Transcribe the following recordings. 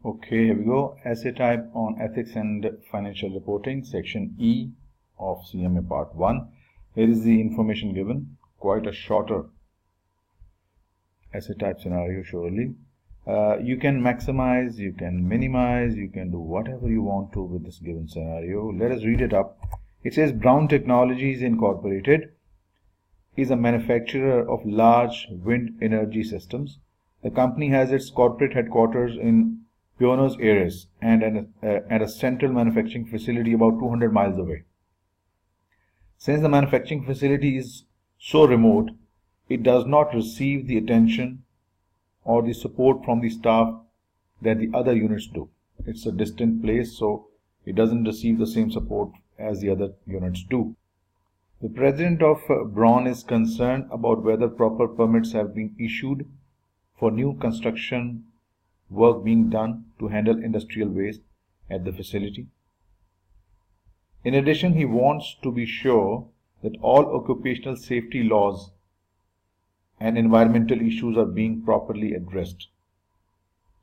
Okay, here we go. Essay type on ethics and financial reporting, section E of CMA part 1. Here is the information given, quite a shorter essay type scenario surely. You can maximize, you can minimize, you can do whatever you want to with this given scenario. Let us read it up. It says Brown Technologies Incorporated is a manufacturer of large wind energy systems. The company has its corporate headquarters in Buenos Aires and a central manufacturing facility about 200 miles away. Since the manufacturing facility is so remote, it does not receive the attention or the support from the staff that the other units do. It's a distant place, so it doesn't receive the same support as the other units do. The president of Braun is concerned about whether proper permits have been issued for new construction work being done to handle industrial waste at the facility. In addition, he wants to be sure that all occupational safety laws and environmental issues are being properly addressed.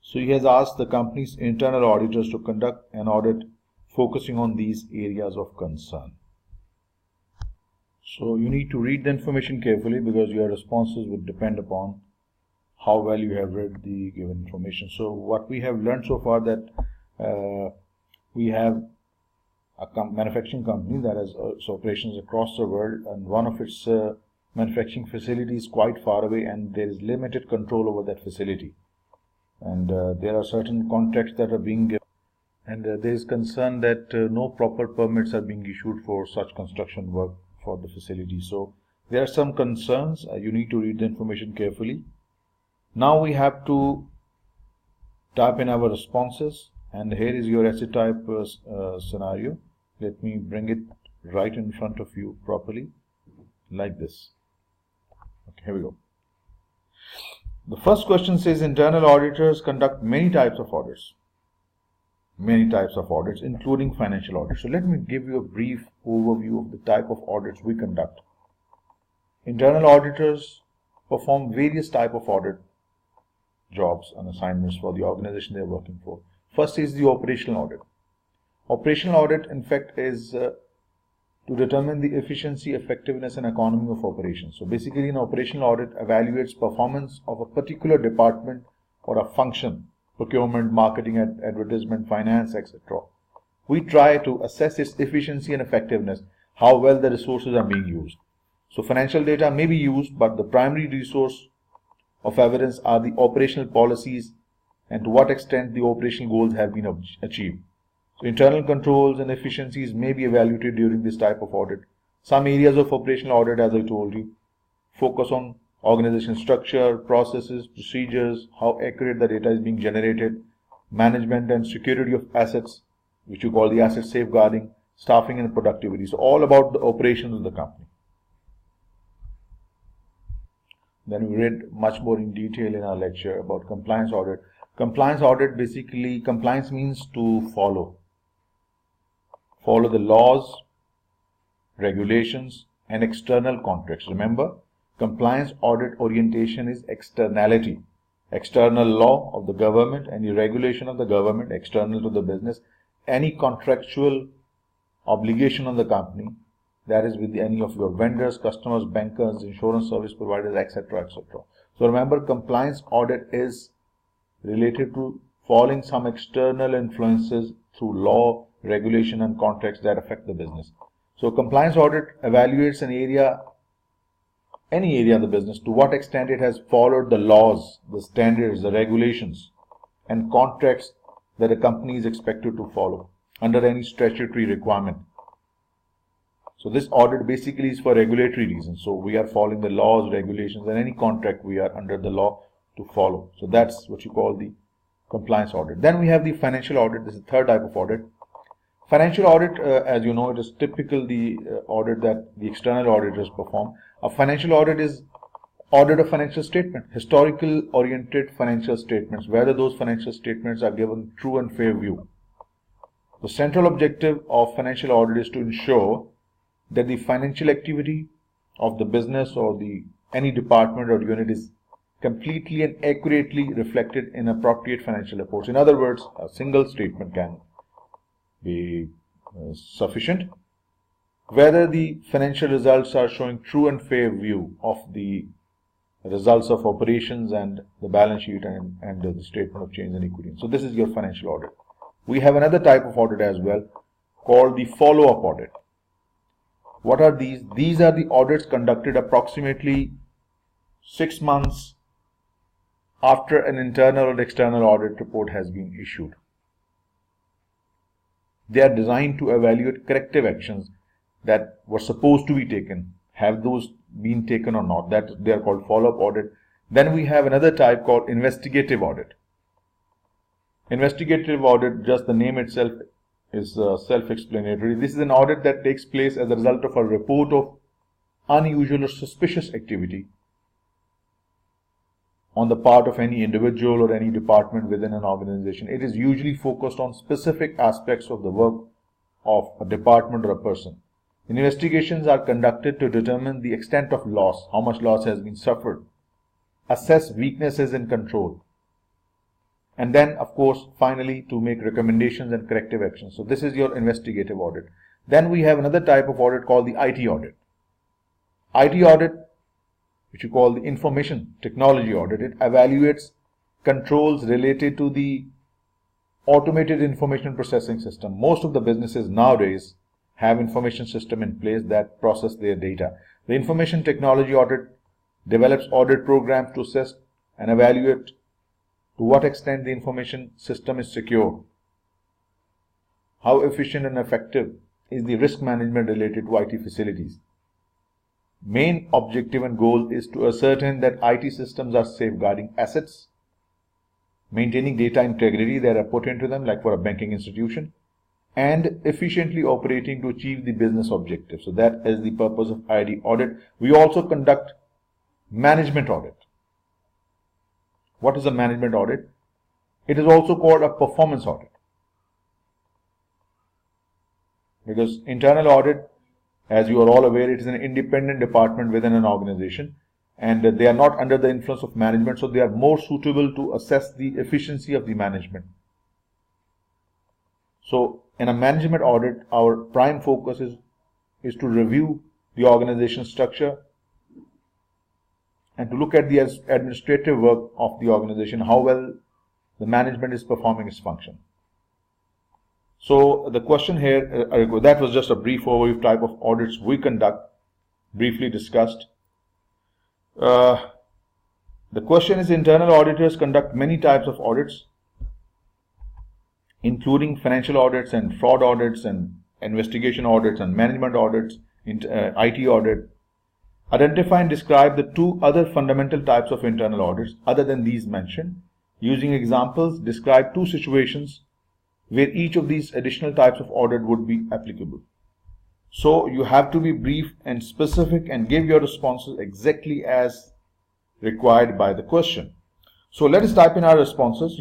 So he has asked the company's internal auditors to conduct an audit focusing on these areas of concern. So you need to read the information carefully because your responses would depend upon how well you have read the given information. So what we have learned so far that we have a manufacturing company that has operations across the world, and one of its manufacturing facilities is quite far away, and there is limited control over that facility. And there are certain contracts that are being given, and there is concern that no proper permits are being issued for such construction work for the facility. So there are some concerns. You need to read the information carefully. Now we have to type in our responses, and here is your essay type scenario. Let me bring it right in front of you properly, like this. Okay, here we go. The first question says internal auditors conduct many types of audits. Many types of audits, including financial audits. So let me give you a brief overview of the type of audits we conduct. Internal auditors perform various types of audit jobs and assignments for the organization they are working for. First is the operational audit. Operational audit, in fact, is to determine the efficiency, effectiveness, and economy of operations. So basically, an operational audit evaluates performance of a particular department or a function: procurement, marketing, advertisement, finance, etc. We try to assess its efficiency and effectiveness, how well the resources are being used. So financial data may be used, but the primary resource of evidence are the operational policies and to what extent the operational goals have been achieved. So internal controls and efficiencies may be evaluated during this type of audit. Some areas of operational audit, as I told you, focus on organization structure, processes, procedures, how accurate the data is being generated, management and security of assets, which you call the asset safeguarding, staffing and productivity. So all about the operations of the company. Then we read much more in detail in our lecture about compliance audit. Compliance audit, basically, compliance means to follow the laws, regulations, and external contracts. Remember, compliance audit orientation is externality. External law of the government, any regulation of the government, external to the business, any contractual obligation on the company, that is with any of your vendors, customers, bankers, insurance service providers, etc., etc. So remember, compliance audit is related to following some external influences through law, regulation, and contracts that affect the business. So compliance audit evaluates an area, any area of the business, to what extent it has followed the laws, the standards, the regulations, and contracts that a company is expected to follow under any statutory requirement. So this audit basically is for regulatory reasons. So we are following the laws, regulations, and any contract we are under the law to follow. So that's what you call the compliance audit. Then we have the financial audit. This is the third type of audit. Financial audit, as you know, it is typical the audit that the external auditors perform. A financial audit is audit of financial statement, historical oriented financial statements, whether those financial statements are given true and fair view. The central objective of financial audit is to ensure that the financial activity of the business or any department or unit is completely and accurately reflected in appropriate financial reports. In other words, a single statement can be sufficient. Whether the financial results are showing true and fair view of the results of operations and the balance sheet and the statement of change in equity. So this is your financial audit. We have another type of audit as well called the follow-up audit. What are these? These are the audits conducted approximately 6 months after an internal or external audit report has been issued. They are designed to evaluate corrective actions that were supposed to be taken. Have those been taken or not? That they are called follow-up audit. Then we have another type called investigative audit. Investigative audit, just the name itself is self-explanatory. This is an audit that takes place as a result of a report of unusual or suspicious activity on the part of any individual or any department within an organization. It is usually focused on specific aspects of the work of a department or a person. Investigations are conducted to determine the extent of loss, how much loss has been suffered, assess weaknesses in control, and then, of course, finally to make recommendations and corrective actions. So this is your investigative audit. Then we have another type of audit called the IT audit. IT audit, which you call the information technology audit, it evaluates controls related to the automated information processing system. Most of the businesses nowadays have information system in place that process their data. The information technology audit develops audit programs to assess and evaluate to what extent the information system is secure, how efficient and effective is the risk management related to IT facilities. Main objective and goal is to ascertain that IT systems are safeguarding assets, maintaining data integrity that are put into them, like for a banking institution, and efficiently operating to achieve the business objective. So that is the purpose of IT audit. We also conduct management audit. What is a management audit? It is also called a performance audit, because internal audit, as you are all aware, it is an independent department within an organization, and they are not under the influence of management, so they are more suitable to assess the efficiency of the management. So in a management audit, our prime focus is to review the organization structure and to look at the administrative work of the organization, how well the management is performing its function. So the question here, that was just a brief overview of type of audits we conduct, briefly discussed. The question is, internal auditors conduct many types of audits, including financial audits and fraud audits and investigation audits and management audits, IT audit. Identify and describe the two other fundamental types of internal audits other than these mentioned. Using examples, describe two situations where each of these additional types of audit would be applicable. So you have to be brief and specific and give your responses exactly as required by the question. So let us type in our responses.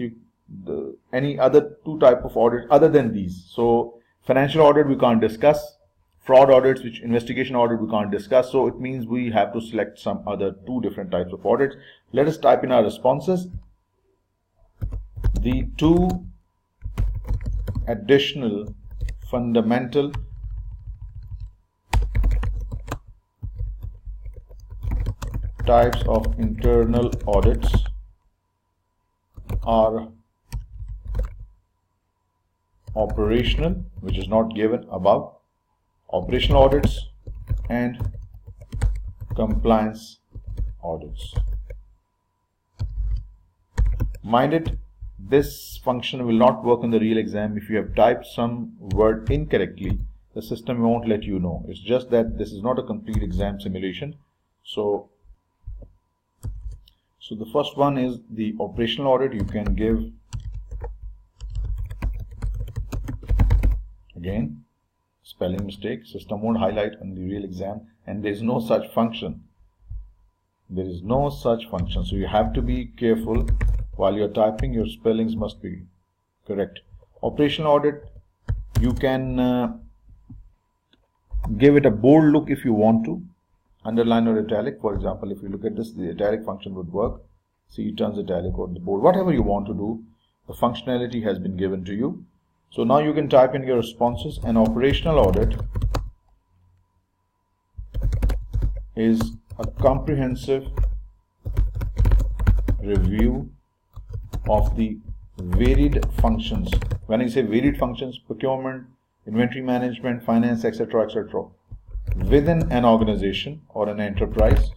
Any other two type of audit other than these. So financial audit we can't discuss. Fraud audits, which investigation audit we can't discuss. So it means we have to select some other two different types of audits. Let us type in our responses. The two additional fundamental types of internal audits are operational, which is not given above, operational audits, and compliance audits. Mind it, this function will not work in the real exam. If you have typed some word incorrectly, the system won't let you know. It's just that this is not a complete exam simulation. So the first one is the operational audit. You can give, again, spelling mistake. System won't highlight on the real exam, and there is no such function. There is no such function. So you have to be careful while you're typing. Your spellings must be correct. Operational audit, you can give it a bold look if you want to, underline or italic. For example, if you look at this, the italic function would work. See, it turns italic or the bold, whatever you want to do. The functionality has been given to you. So now you can type in your responses. An operational audit is a comprehensive review of the varied functions. When I say varied functions, procurement, inventory management, finance, etc., etc., within an organization or an enterprise,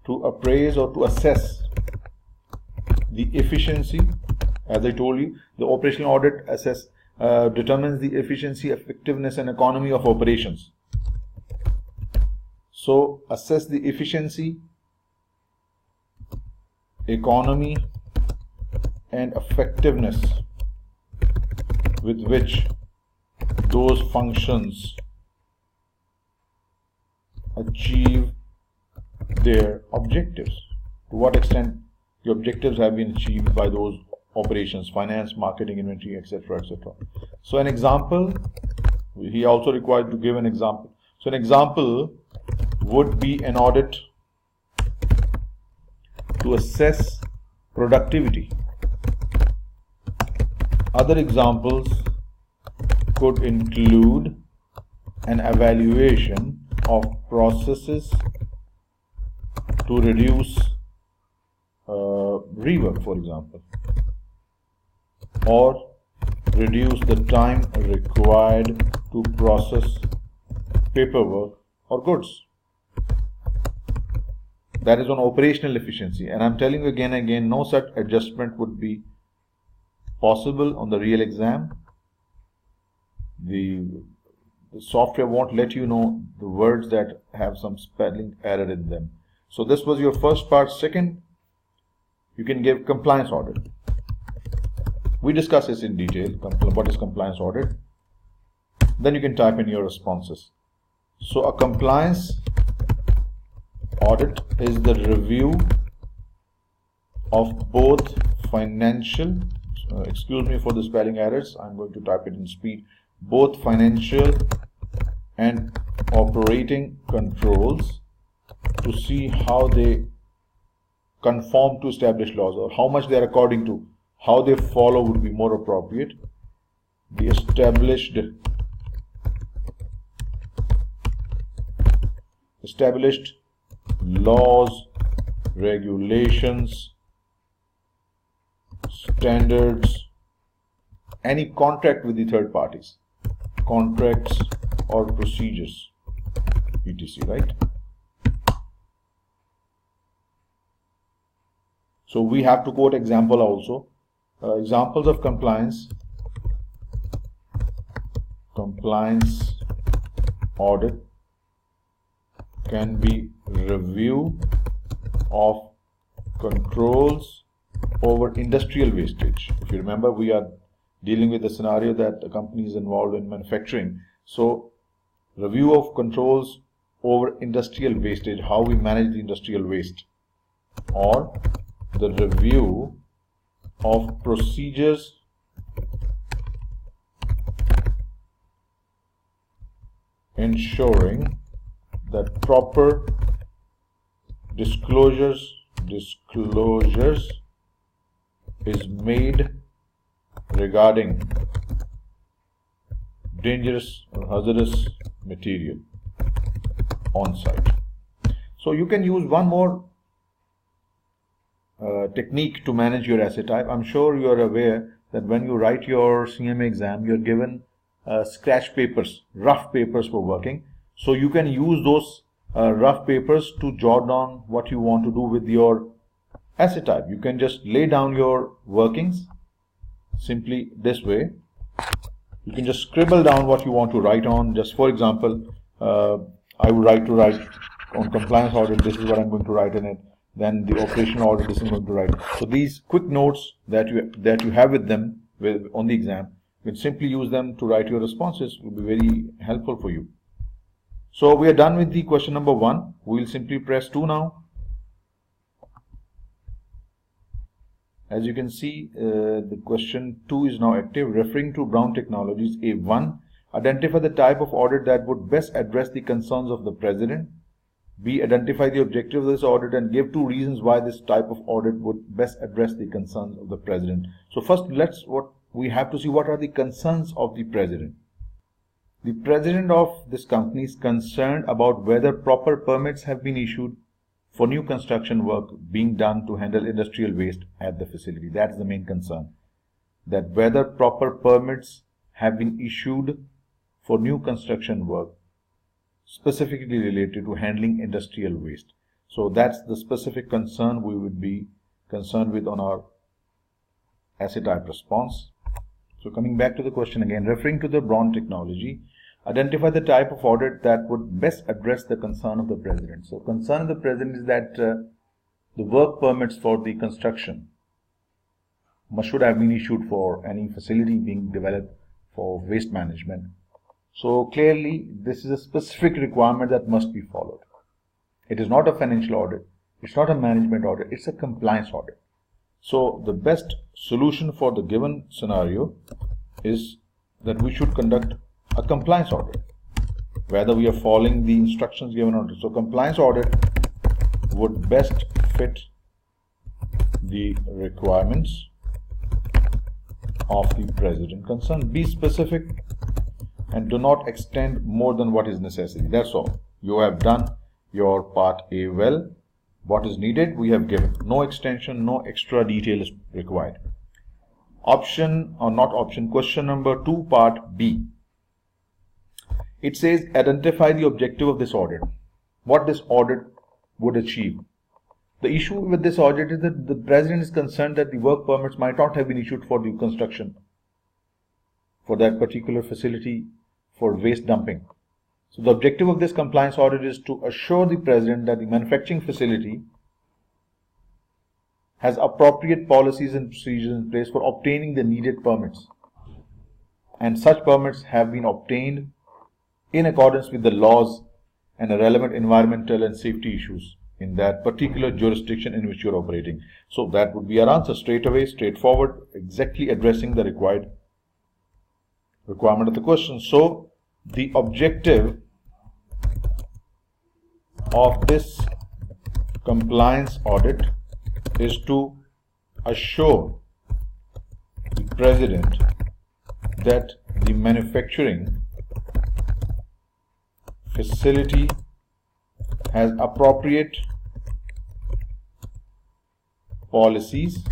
to appraise or to assess the efficiency. As I told you, the operational audit determines the efficiency, effectiveness, and economy of operations. So, assess the efficiency, economy, and effectiveness with which those functions achieve their objectives. To what extent the objectives have been achieved by those operations, finance, marketing, inventory, etc., etc. So an example, he also required to give an example. So an example would be an audit to assess productivity. Other examples could include an evaluation of processes to reduce rework, for example, or reduce the time required to process paperwork or goods. That is on operational efficiency, and I'm telling you again and again, no such adjustment would be possible on the real exam. The software won't let you know the words that have some spelling error in them. So this was your first part. Second, you can give compliance audit. We discuss this in detail. What is compliance audit? Then you can type in your responses. So a compliance audit is the review of both financial, excuse me for the spelling errors, I'm going to type it in speed, both financial and operating controls to see how they conform to established laws, or how much they are according to, how they follow would be more appropriate. The established laws, regulations, standards, any contract with the third parties, contracts or procedures, etc., right? So we have to quote example also. Examples of compliance audit can be review of controls over industrial wastage. If you remember, we are dealing with the scenario that a company is involved in manufacturing. So review of controls over industrial wastage, how we manage the industrial waste, or the review of procedures ensuring that proper disclosures is made regarding dangerous or hazardous material on site. So you can use one more technique to manage your asset type. I'm sure you are aware that when you write your CMA exam, you're given scratch papers, rough papers for working. So you can use those rough papers to jot down what you want to do with your asset type. You can just lay down your workings simply this way. You can just scribble down what you want to write on. Just for example, I would like to write on compliance audit, this is what I'm going to write in it. Then the operational audit, this is going to write. So these quick notes that you have with them on the exam, you can simply use them to write your responses. It will be very helpful for you. So we are done with the question number 1. We will simply press 2 now. As you can see, the question 2 is now active. Referring to Brown Technologies, A1, identify the type of audit that would best address the concerns of the President. B. Identify the objective of this audit and give 2 reasons why this type of audit would best address the concerns of the President. So first, we have to see what are the concerns of the President. The President of this company is concerned about whether proper permits have been issued for new construction work being done to handle industrial waste at the facility. That's the main concern. That whether proper permits have been issued for new construction work specifically related to handling industrial waste. So that's the specific concern we would be concerned with on our essay type response. So coming back to the question again, referring to the Brown technology, identify the type of audit that would best address the concern of the President. So concern of the President is that the work permits for the construction should have been issued for any facility being developed for waste management. So clearly this is a specific requirement that must be followed. It is not a financial audit, it's not a management audit, it's a compliance audit. So the best solution for the given scenario is that we should conduct a compliance audit, whether we are following the instructions given on it. So compliance audit would best fit the requirements of the President concerned. Be specific and do not extend more than what is necessary. That's all. You have done your part A well. What is needed, we have given. No extension, no extra detail is required. Question number 2, part B. It says identify the objective of this audit. What this audit would achieve. The issue with this audit is that the President is concerned that the work permits might not have been issued for the construction for that particular facility for waste dumping. So the objective of this compliance audit is to assure the President that the manufacturing facility has appropriate policies and procedures in place for obtaining the needed permits, and such permits have been obtained in accordance with the laws and the relevant environmental and safety issues in that particular jurisdiction in which you are operating. So that would be our answer, straight away, straightforward, exactly addressing the requirement of the question. So the objective of this compliance audit is to assure the President that the manufacturing facility has appropriate policies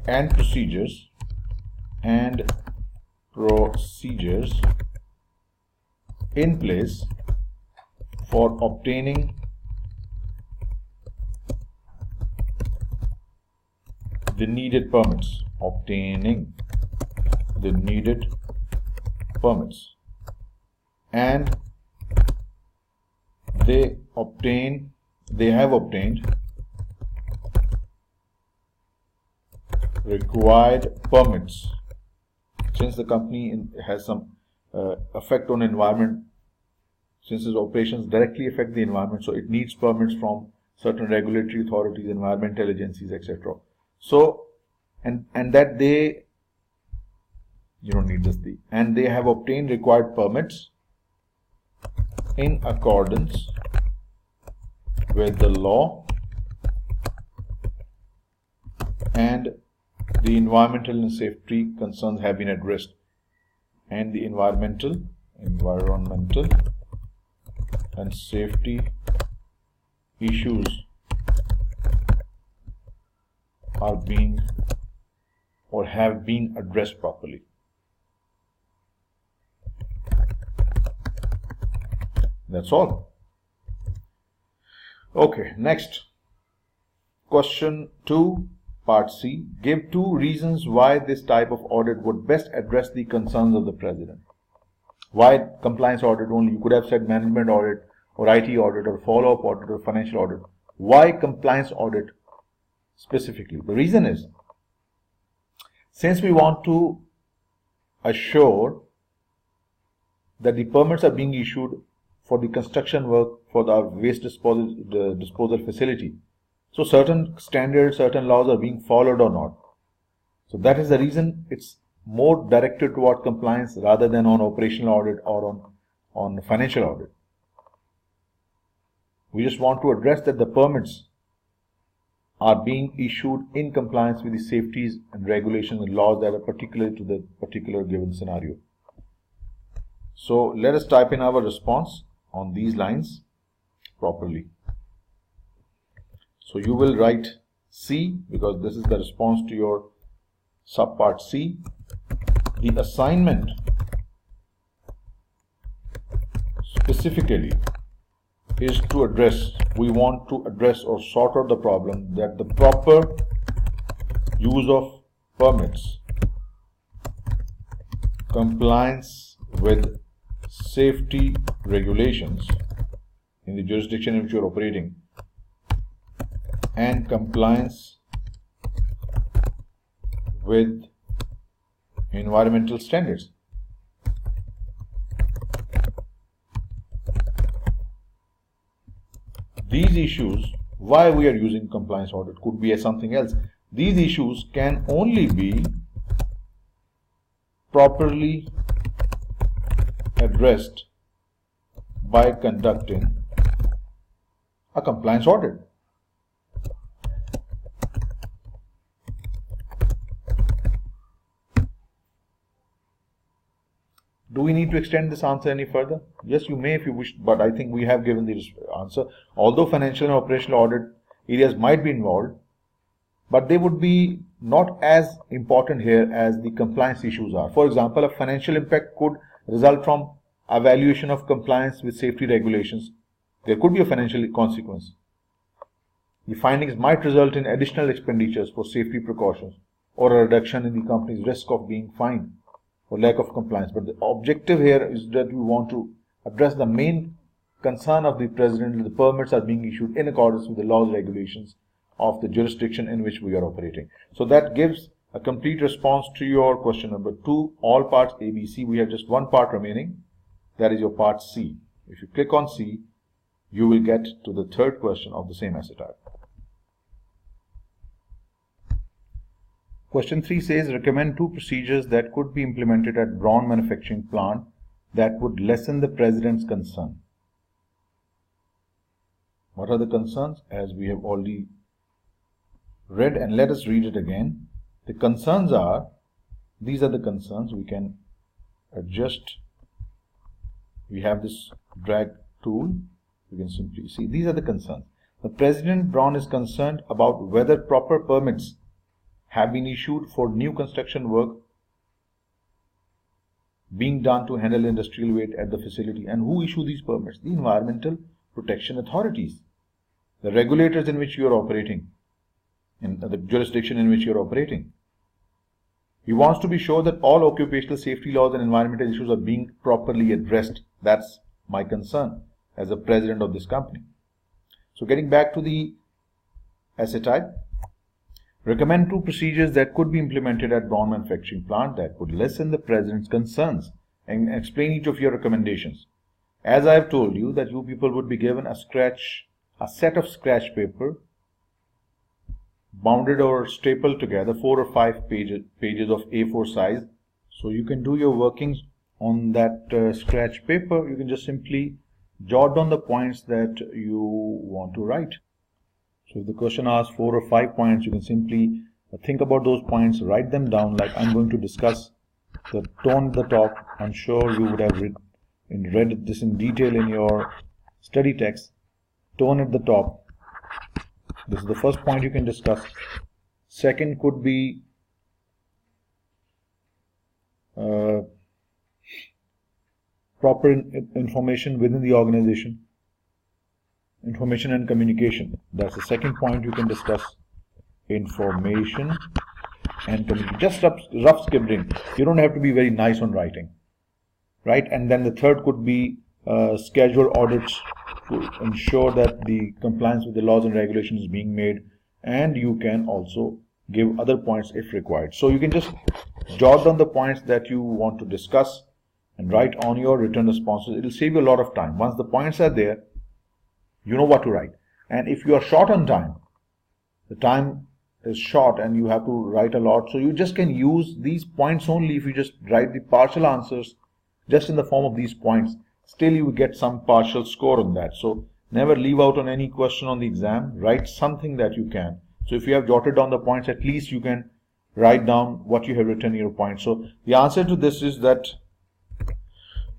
and procedures in place for obtaining the needed permits. And they have obtained required permits. Since the company has some effect on environment, since its operations directly affect the environment, so it needs permits from certain regulatory authorities, environmental agencies, etc. So, and that they, you don't need this, and they have obtained required permits in accordance with the law, and the environmental and safety concerns have been addressed, and the environmental and safety issues are being or have been addressed properly. That's all. Okay, next. Question 2, part C. Give 2 reasons why this type of audit would best address the concerns of the President. Why compliance audit only? You could have said management audit or IT audit or follow-up audit or financial audit. Why compliance audit specifically? The reason is, since we want to assure that the permits are being issued for the construction work for the waste disposal facility, so certain standards, certain laws are being followed or not. So that is the reason it's more directed toward compliance rather than on operational audit or on financial audit. We just want to address that the permits are being issued in compliance with the safeties and regulations and laws that are particular to the particular given scenario. So let us type in our response on these lines properly. So you will write C, because this is the response to your subpart C. The assignment specifically is to address, we want to address or sort out the problem that the proper use of permits, compliance with safety regulations in the jurisdiction in which you are operating, and compliance with environmental standards. These issues, why we are using compliance audit, could be as something else. These issues can only be properly addressed by conducting a compliance audit. Do we need to extend this answer any further? Yes, you may if you wish, but I think we have given the answer. Although financial and operational audit areas might be involved, but they would be not as important here as the compliance issues are. For example, a financial impact could result from evaluation of compliance with safety regulations. There could be a financial consequence. The findings might result in additional expenditures for safety precautions or a reduction in the company's risk of being fined or lack of compliance. But the objective here is that we want to address the main concern of the president that the permits are being issued in accordance with the laws and regulations of the jurisdiction in which we are operating. So that gives a complete response to your question number 2, all parts A, B, C. We have just one part remaining, that is your part C. If you click on C, you will get to the third question of the same essay type. Question 3 says, recommend 2 procedures that could be implemented at Brown manufacturing plant that would lessen the president's concern. What are the concerns? As we have already read, and let us read it again. The concerns are, these are the concerns. We can adjust. We have this drag tool. You can simply see these are the concerns. The President Brown is concerned about whether proper permits have been issued for new construction work being done to handle industrial waste at the facility, and who issue these permits? The environmental protection authorities, the regulators in which you are operating, in the jurisdiction in which you are operating. He wants to be sure that all occupational safety laws and environmental issues are being properly addressed. That's my concern as a president of this company. So getting back to the essay type, recommend 2 procedures that could be implemented at Brown manufacturing plant that would lessen the president's concerns, and explain each of your recommendations. As I have told you that you people would be given a set of scratch paper bounded or stapled together, 4 or 5 pages of A4 size. So you can do your workings on that scratch paper. You can just simply jot down the points that you want to write. So if the question asks 4 or 5 points, you can simply think about those points, write them down like I'm going to discuss. The tone at the top, I'm sure you would have read this in detail in your study text. Tone at the top. This is the first point you can discuss. Second could be proper information within the organization. Information and communication. That's the second point you can discuss. Information and communication. Just rough scribbling. You don't have to be very nice on writing. Right? And then the third could be scheduled audits to ensure that the compliance with the laws and regulations is being made. And you can also give other points if required. So you can just jot down the points that you want to discuss and write on your written responses. It will save you a lot of time. Once the points are there, you know what to write. And if you are short on time, the time is short and you have to write a lot, so you just can use these points only. If you just write the partial answers just in the form of these points, still you will get some partial score on that. So Never leave out on any question on the exam. Write something that you can. So if you have jotted down the points, at least you can write down what you have written in your points. So the answer to this is that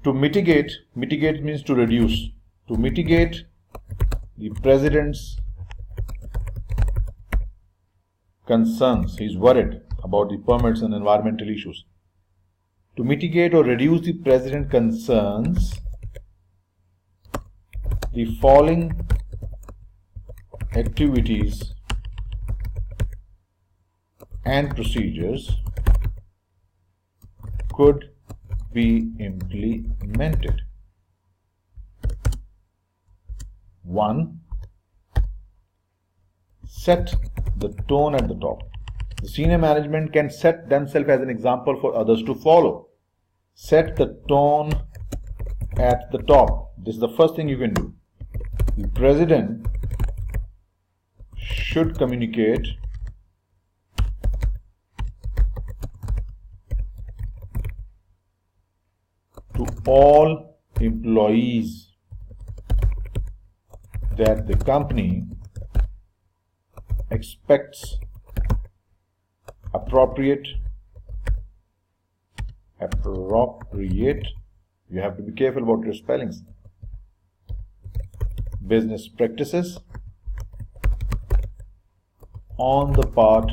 to mitigate means to reduce. To mitigate the president's concerns, he's worried about the permits and environmental issues. To mitigate or reduce the president's concerns, the following activities and procedures could be implemented. 1. Set the tone at the top. The senior management can set themselves as an example for others to follow. Set the tone at the top. This is the first thing you can do. The president should communicate to all employees that the company expects appropriate, you have to be careful about your spellings, business practices on the part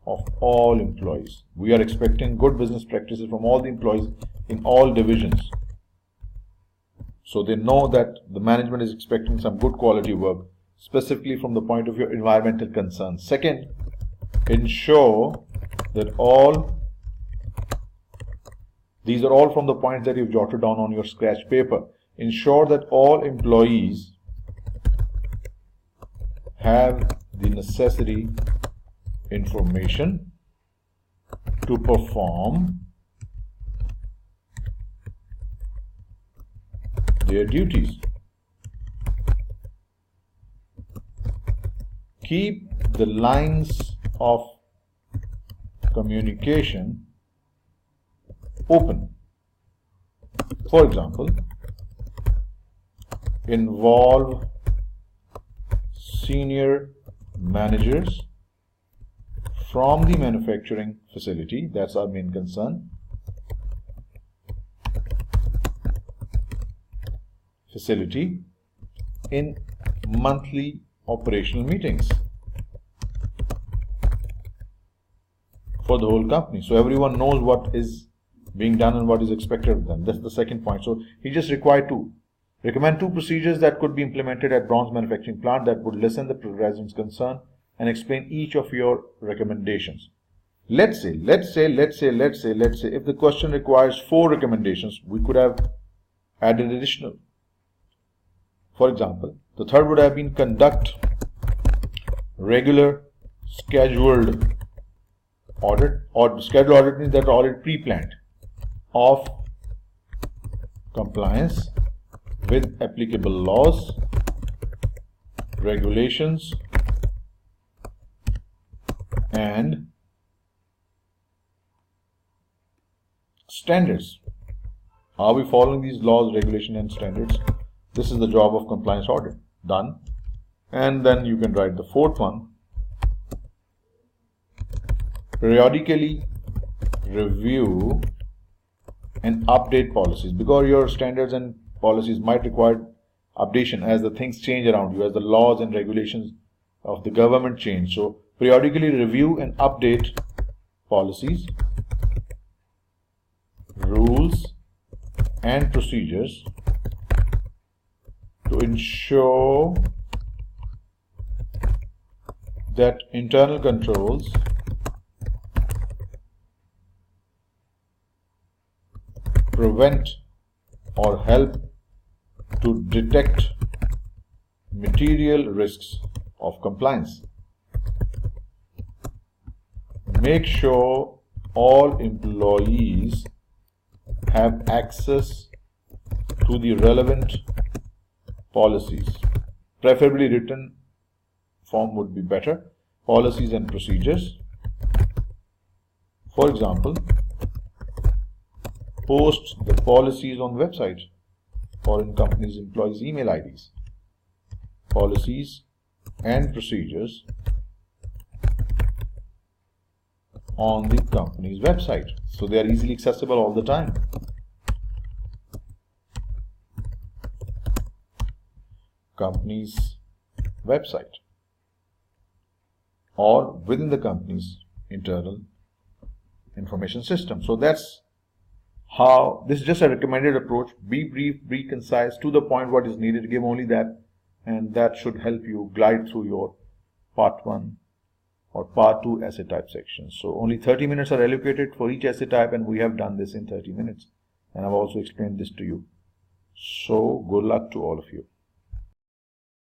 of all employees. We are expecting good business practices from all the employees in all divisions. So they know that the management is expecting some good quality work, specifically from the point of view of environmental concerns. Second, ensure that these are all from the points that you've jotted down on your scratch paper. Ensure that all employees have the necessary information to perform their duties. Keep the lines of communication open. For example, involve senior managers from the manufacturing facility, that's our main concern, in monthly operational meetings for the whole company, so everyone knows what is being done and what is expected of them. That's the second point. So he just required to recommend 2 procedures that could be implemented at bronze manufacturing plant that would listen the president's concern and explain each of your recommendations. Let's say if the question requires 4 recommendations, we could have added additional. For example, the third would have been conduct regular scheduled audit, or scheduled audit means that audit pre-planned of compliance with applicable laws, regulations and standards. Are we following these laws, regulations and standards? This is the job of compliance audit. Done. And then you can write the fourth one. Periodically review and update policies, because your standards and policies might require updation as the things change around you, as the laws and regulations of the government change. So periodically review and update policies, rules and procedures to ensure that internal controls prevent or help to detect material risks of compliance. Make sure all employees have access to the relevant policies. Preferably written form would be better. Policies and procedures. For example, post the policies on website or in company's employees' email IDs. policies and procedures on the company's website. So they are easily accessible all the time. Company's website or within the company's internal information system. So that's how, this is just a recommended approach. Be brief, be concise, to the point, what is needed, give only that, and that should help you glide through your part 1 or part 2 essay type sections. So only 30 minutes are allocated for each essay type, and we have done this in 30 minutes, and I've also explained this to you. So good luck to all of you.